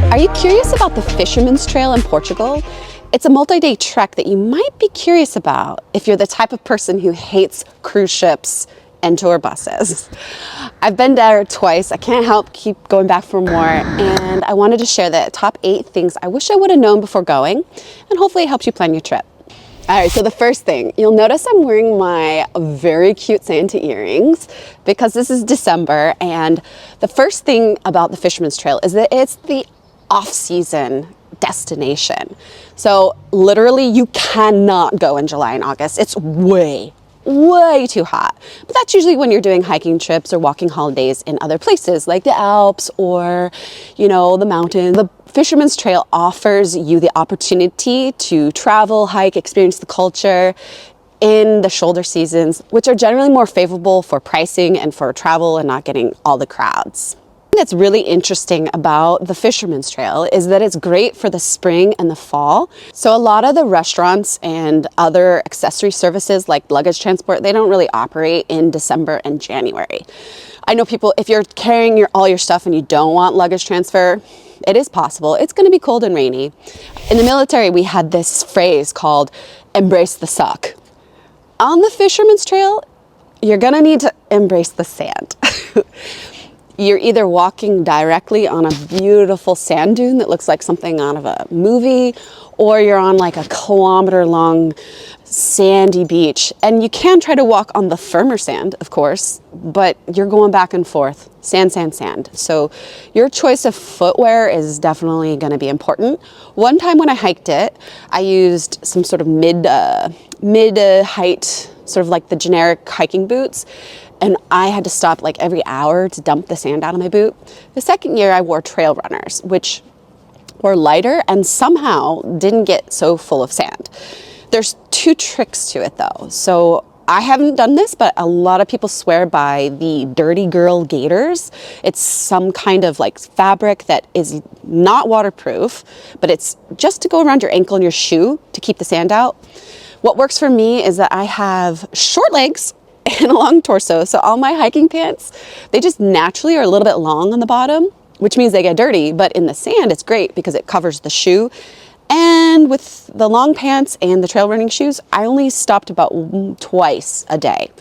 Are you curious about the Fisherman's Trail in Portugal? It's a multi-day trek that you might be curious about if you're the type of person who hates cruise ships and tour buses. I've been there twice. I can't help keep going back for more, and I wanted to share the top 8 things I wish I would have known before going, and hopefully it helps you plan your trip. All right, so the first thing, you'll notice I'm wearing my very cute Santa earrings because this is December, and the first thing about the Fisherman's Trail is that it's the off-season destination. So literally you cannot go in July and August. It's way too hot. But that's usually when you're doing hiking trips or walking holidays in other places like the Alps or, you know, the mountains. The Fisherman's Trail offers you the opportunity to travel, hike, experience the culture in the shoulder seasons, which are generally more favorable for pricing and for travel and not getting all the crowds. That's really interesting about the Fisherman's Trail is that it's great for the spring and the fall. So a lot of the restaurants and other accessory services like luggage transport, they don't really operate in December and January. I know people, if you're carrying all your stuff and you don't want luggage transfer, it is possible. It's going to be cold and rainy. In the military, we had this phrase called embrace the suck. On the Fisherman's Trail, you're going to need to embrace the sand. You're either walking directly on a beautiful sand dune that looks like something out of a movie, or you're on like a kilometer-long sandy beach. And you can try to walk on the firmer sand, of course, but you're going back and forth, sand, sand, sand. So your choice of footwear is definitely going to be important. One time when I hiked it, I used some sort of mid-height, sort of like the generic hiking boots. And I had to stop like every hour to dump the sand out of my boot. The second year I wore trail runners, which were lighter and somehow didn't get so full of sand. There's 2 tricks to it though. So I haven't done this, but a lot of people swear by the Dirty Girl gaiters. It's some kind of like fabric that is not waterproof, but it's just to go around your ankle and your shoe to keep the sand out. What works for me is that I have short legs and a long torso. So all my hiking pants, they just naturally are a little bit long on the bottom, which means they get dirty, but in the sand, it's great because it covers the shoe. And with the long pants and the trail running shoes, I only stopped about twice a day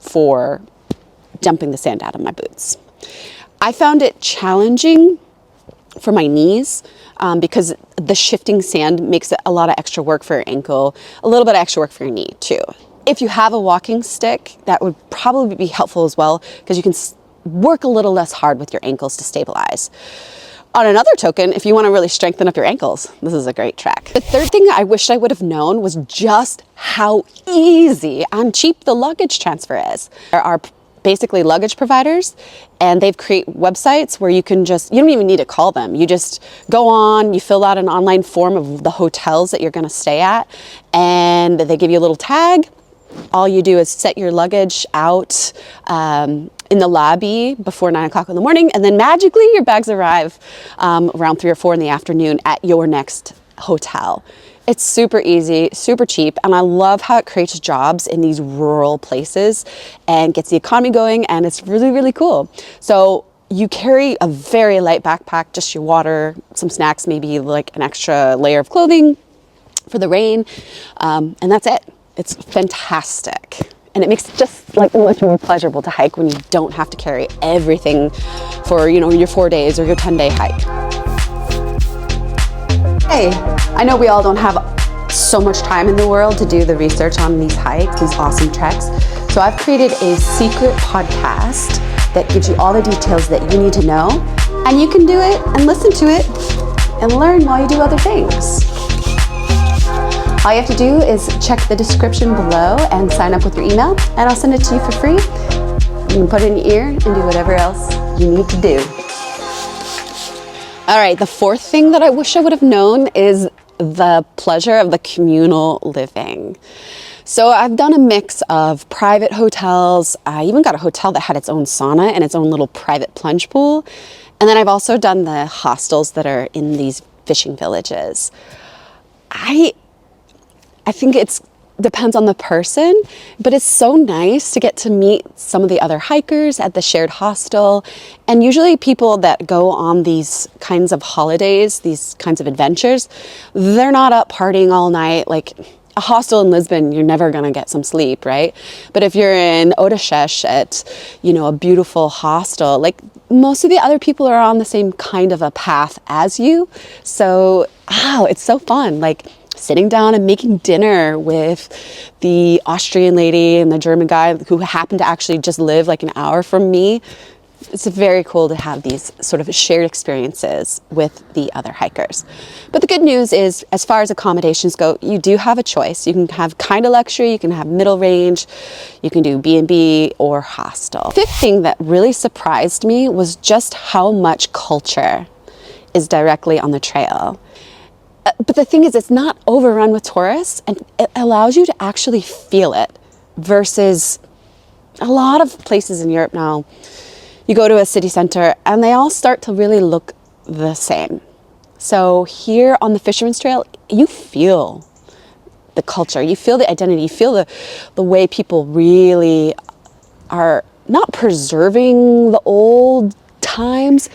for dumping the sand out of my boots. I found it challenging for my knees because the shifting sand makes it a lot of extra work for your ankle, a little bit of extra work for your knee too. If you have a walking stick, that would probably be helpful as well because you can work a little less hard with your ankles to stabilize. On another token, if you want to really strengthen up your ankles, this is a great trek. The third thing I wish I would have known was just how easy and cheap the luggage transfer is. There are basically luggage providers, and they've created websites where you can just, you don't even need to call them. You just go on, you fill out an online form of the hotels that you're going to stay at, and they give you a little tag. All you do is set your luggage out in the lobby before 9 o'clock in the morning, and then magically your bags arrive around 3 or 4 in the afternoon at your next hotel. It's super easy, super cheap, and I love how it creates jobs in these rural places and gets the economy going, and it's really, really cool. So you carry a very light backpack, just your water, some snacks, maybe like an extra layer of clothing for the rain, and that's it. It's fantastic. And it makes it just like much more pleasurable to hike when you don't have to carry everything for, you know, your 4 days or your 10-day hike. Hey, I know we all don't have so much time in the world to do the research on these hikes, these awesome treks. So I've created a secret podcast that gives you all the details that you need to know. And you can do it and listen to it and learn while you do other things. All you have to do is check the description below and sign up with your email, and I'll send it to you for free. You can put it in your ear and do whatever else you need to do. All right, the fourth thing that I wish I would have known is the pleasure of the communal living. So I've done a mix of private hotels. I even got a hotel that had its own sauna and its own little private plunge pool. And then I've also done the hostels that are in these fishing villages. I think it's depends on the person, but it's so nice to get to meet some of the other hikers at the shared hostel. And usually people that go on these kinds of holidays, these kinds of adventures, they're not up partying all night. Like a hostel in Lisbon, you're never gonna get some sleep, right? But if you're in Odysseus at, a beautiful hostel, like most of the other people are on the same kind of a path as you. So, it's so fun. Like sitting down and making dinner with the Austrian lady and the German guy who happened to actually just live like an hour from me. It's very cool to have these sort of shared experiences with the other hikers. But the good news is, as far as accommodations go, you do have a choice. You can have kind of luxury, you can have middle range, you can do B&B or hostel. Fifth thing that really surprised me was just how much culture is directly on the trail. But the thing is, it's not overrun with tourists, and it allows you to actually feel it versus a lot of places in Europe now. You go to a city center and they all start to really look the same. So here on the Fisherman's Trail, you feel the culture, you feel the identity, you feel the way people really are not preserving the old times,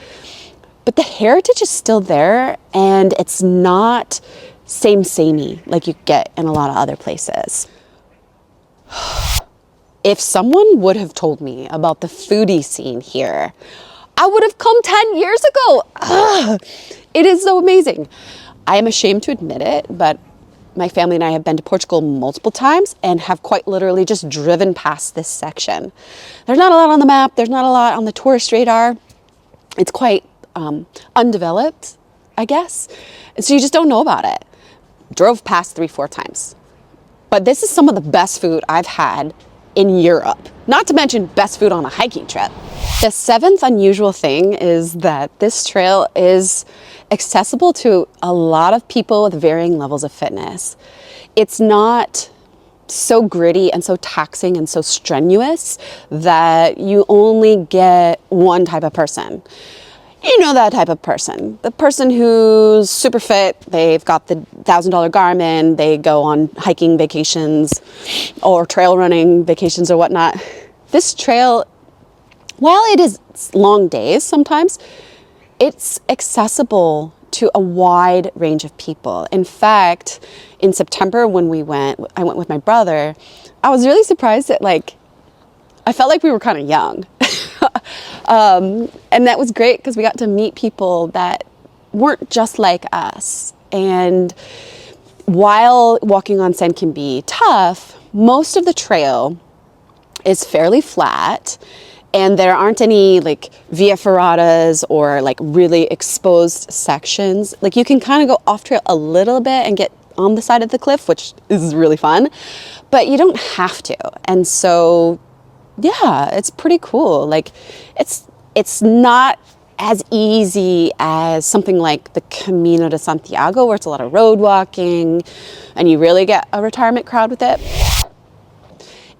but the heritage is still there, and it's not samey like you get in a lot of other places. If someone would have told me about the foodie scene here, I would have come 10 years ago. It is so amazing. I am ashamed to admit it, but my family and I have been to Portugal multiple times and have quite literally just driven past this section. There's not a lot on the map. There's not a lot on the tourist radar. It's quite undeveloped, I guess. And so you just don't know about it. Drove past 3-4 times. But this is some of the best food I've had in Europe, not to mention best food on a hiking trip. The seventh unusual thing is that this trail is accessible to a lot of people with varying levels of fitness. It's not so gritty and so taxing and so strenuous that you only get one type of person. You know that type of person, the person who's super fit, they've got the $1,000 Garmin, they go on hiking vacations or trail running vacations or whatnot. This trail, while it is long days sometimes, it's accessible to a wide range of people. In fact, in September when I went with my brother, I was really surprised that I felt like we were kind of young. And that was great because we got to meet people that weren't just like us. And while walking on sand can be tough, most of the trail is fairly flat, and there aren't any via ferratas or really exposed sections. You can kind of go off trail a little bit and get on the side of the cliff, which is really fun, but you don't have to. And so yeah, it's pretty cool. It's not as easy as something like the Camino de Santiago, where it's a lot of road walking and you really get a retirement crowd with it.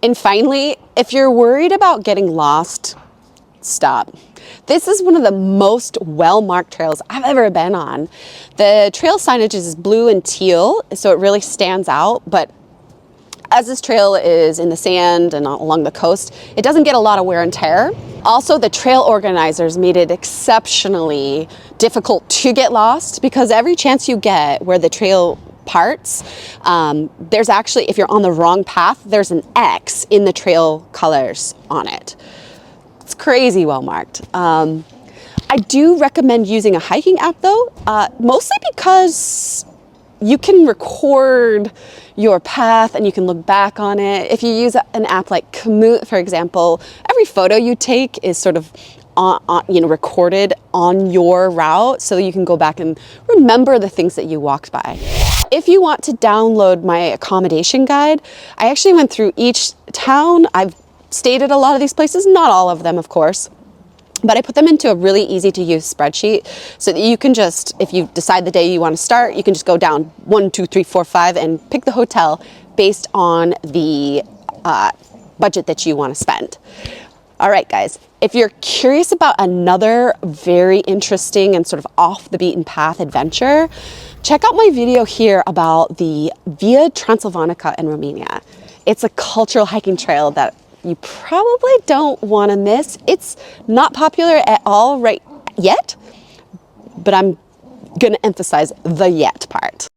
And finally, if you're worried about getting lost, stop. This is one of the most well-marked trails I've ever been on. The trail signage is blue and teal, so it really stands out, but as this trail is in the sand and along the coast, it doesn't get a lot of wear and tear. Also, the trail organizers made it exceptionally difficult to get lost, because every chance you get where the trail parts, there's actually, if you're on the wrong path, there's an X in the trail colors on it. It's crazy well marked. I do recommend using a hiking app though, mostly because you can record your path and you can look back on it. If you use an app like Komoot, for example, every photo you take is sort of recorded on your route, so you can go back and remember the things that you walked by. If you want to download my accommodation guide, I actually went through each town. I've stayed at a lot of these places, not all of them, of course, but I put them into a really easy to use spreadsheet so that you can just, if you decide the day you want to start, you can just go down 1, 2, 3, 4, 5 and pick the hotel based on the budget that you want to spend. All right, guys, If you're curious about another very interesting and sort of off the beaten path adventure, check out my video here about the Via Transilvanica in Romania. It's a cultural hiking trail that you probably don't want to miss. It's not popular at all right yet, but I'm going to emphasize the yet part.